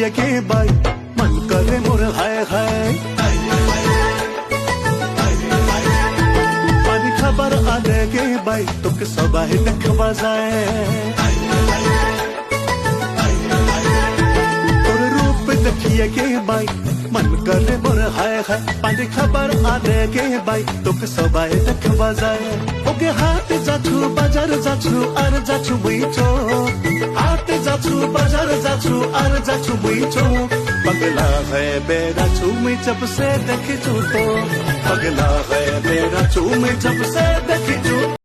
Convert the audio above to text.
দেখিয়ে কে বাই মন করে মোর হায় হায় পানি খাবার আনে কে বাই তোকে সবাই দেখবা যায় তোর রূপ দেখিয়ে কে বাই মন করে মোর হায় হায় পানি খাবার আনে কে বাই তোকে সবাই দেখবা যায় ওকে হাতে যাচ্ছু বাজার যাচ্ছু আর যাচ্ছু বুঝছো हाथे जाचू बाजार जाचू और जाचू बुझो पगला है मेरा चूमी जब से देखी तो पगला है मेरा चूमी जब से देखी